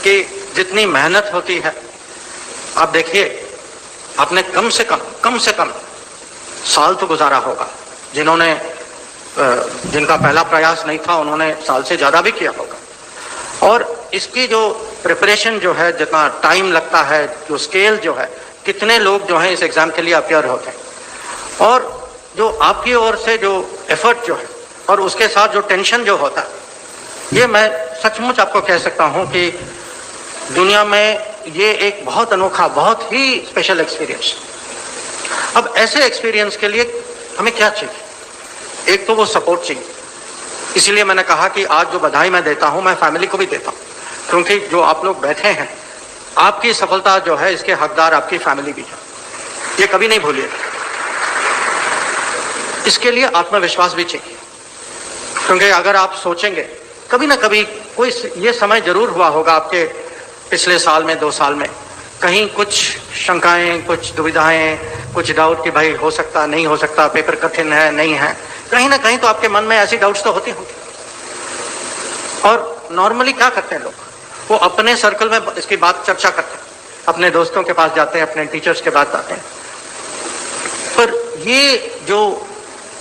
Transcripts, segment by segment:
कि जितनी मेहनत होती है, आप देखिए आपने कम से कम साल तो गुजारा होगा। जिनका पहला प्रयास नहीं था उन्होंने साल से ज्यादा भी किया होगा। और इसकी जो प्रिपरेशन जो है, जितना टाइम लगता है, जो स्केल जो है, कितने लोग जो हैं इस एग्जाम के लिए अपियर होते हैं, और जो आपकी ओर से जो एफर्ट जो है और उसके साथ जो टेंशन जो होता है, ये मैं सचमुच आपको कह सकता हूं कि दुनिया में ये एक बहुत अनोखा, बहुत ही स्पेशल एक्सपीरियंस। अब ऐसे एक्सपीरियंस के लिए हमें क्या चाहिए? एक तो वो सपोर्ट चाहिए। इसीलिए मैंने कहा कि आज जो बधाई मैं देता हूं, मैं फैमिली को भी देता हूं, क्योंकि जो आप लोग बैठे हैं, आपकी सफलता जो है इसके हकदार आपकी फैमिली भी है, ये कभी नहीं भूलिएगा। इसके लिए आत्मविश्वास भी चाहिए, क्योंकि अगर आप सोचेंगे, कभी ना कभी कोई ये समय जरूर हुआ होगा आपके पिछले साल में, 2 साल में, कहीं कुछ शंकाएं, कुछ दुविधाएं, कुछ डाउट कि भाई हो सकता नहीं हो सकता, पेपर कठिन है नहीं है, कहीं ना कहीं तो आपके मन में ऐसी डाउट्स तो होती होंगी। और नॉर्मली क्या करते हैं लोग, वो अपने सर्कल में इसकी बात चर्चा करते हैं, अपने दोस्तों के पास जाते हैं, अपने टीचर्स के पास जाते हैं। पर ये जो,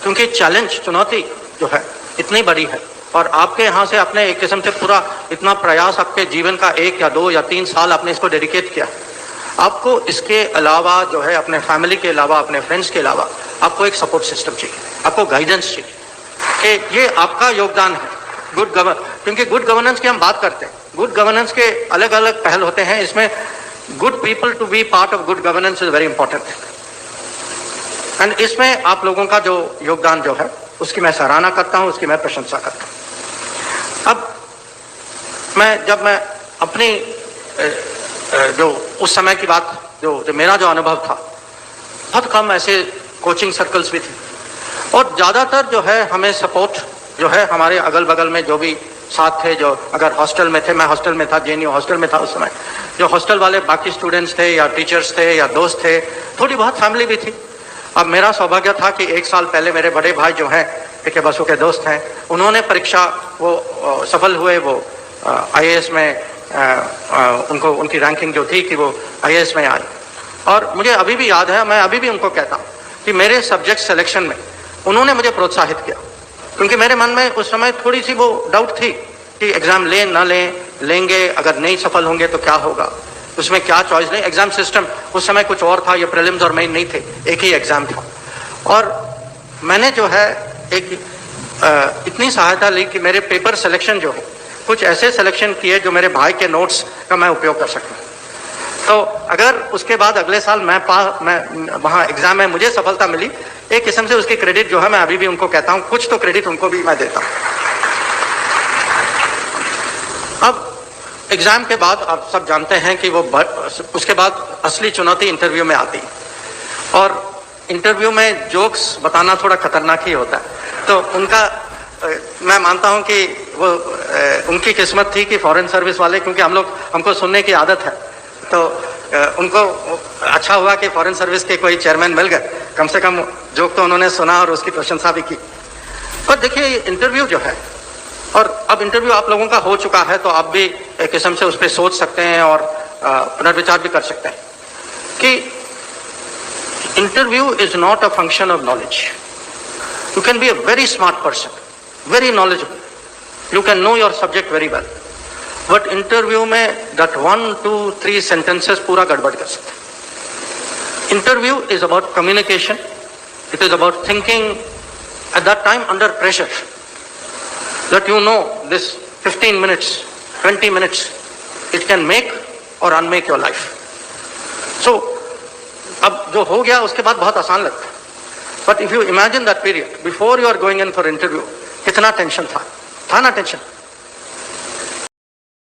क्योंकि चैलेंज, चुनौती जो है इतनी बड़ी है, और आपके यहाँ से आपने एक किस्म से पूरा इतना प्रयास, आपके जीवन का 1 या 2 या 3 साल आपने इसको डेडिकेट किया, आपको इसके अलावा जो है, अपने फैमिली के अलावा, अपने फ्रेंड्स के अलावा, आपको एक सपोर्ट सिस्टम चाहिए, आपको गाइडेंस चाहिए कि ये आपका योगदान है गुड क्योंकि गुड गवर्नेंस की हम बात करते हैं, गुड गवर्नेंस के अलग अलग पहल होते हैं, इसमें good people to be part of good governance is very important. And इसमें आप लोगों का जो योगदान जो है, उसकी मैं सराहना करता हूं, उसकी मैं प्रशंसा करता हूं। अब जब मैं अपनी जो उस समय की बात, जो मेरा जो अनुभव था, बहुत कम ऐसे कोचिंग सर्कल्स भी थे, और ज्यादातर जो है हमें सपोर्ट जो है हमारे अगल बगल में जो भी साथ थे, जो अगर हॉस्टल में थे, मैं हॉस्टल में था, जेएनयू हॉस्टल में था उस समय, जो हॉस्टल वाले बाकी स्टूडेंट्स थे या टीचर्स थे या दोस्त थे, थोड़ी बहुत फैमिली भी थी। अब मेरा सौभाग्य था कि 1 साल पहले मेरे बड़े भाई जो हैं, पीके बसु के दोस्त हैं, उन्होंने परीक्षा वो सफल हुए, वो आईएएस में उनकी रैंकिंग जो थी कि वो आईएएस में आई। और मुझे अभी भी याद है, मैं अभी भी उनको कहता हूँ कि मेरे सब्जेक्ट सिलेक्शन में उन्होंने मुझे प्रोत्साहित किया, क्योंकि मेरे मन में उस समय थोड़ी सी वो डाउट थी कि एग्जाम लें ना लेंगे, अगर नहीं सफल होंगे तो क्या होगा, उसमें क्या चॉइस नहीं। एग्जाम सिस्टम उस समय कुछ और था, ये प्रीलिम्स और मेन नहीं थे, एक ही एग्जाम था। और मैंने जो है इतनी सहायता ली कि मेरे पेपर सिलेक्शन जो है, कुछ ऐसे सिलेक्शन किए जो मेरे भाई के नोट्स का मैं उपयोग कर सकूं। तो अगर उसके बाद अगले साल मैं वहाँ एग्जाम में मुझे सफलता मिली, एक किस्म से उसकी क्रेडिट जो है मैं अभी भी उनको कहता हूँ, कुछ तो क्रेडिट उनको भी मैं देता हूँ। अब एग्जाम के बाद आप सब जानते हैं कि उसके बाद असली चुनौती इंटरव्यू में आती है, और इंटरव्यू में जोक्स बताना थोड़ा खतरनाक ही होता है। तो उनका मैं मानता हूं कि वो उनकी किस्मत थी कि फॉरेन सर्विस वाले, क्योंकि हमको सुनने की आदत है, तो उनको अच्छा हुआ कि फॉरेन सर्विस के कोई चेयरमैन मिल गए, कम से कम जोक तो उन्होंने सुना और उसकी प्रशंसा भी की। और देखिए इंटरव्यू जो है, और अब इंटरव्यू आप लोगों का हो चुका है, तो आप भी एक किस्म से उस पर सोच सकते हैं और पुनर्विचार भी कर सकते हैं कि interview is not a function of knowledge. You can be a very smart person, very knowledgeable, you can know your subject very well, but interview में दैट 1, 2, 3 सेंटेंसेस पूरा गड़बड़ कर सकते हैं। Interview is about communication, it is about thinking at that time under pressure, that you know this 15 minutes, 20 minutes, it can make or unmake your life. So, अब जो हो गया उसके बाद बहुत आसान लगता है, but if you imagine that period before you are going in for interview, कितना टेंशन था ना टेंशन।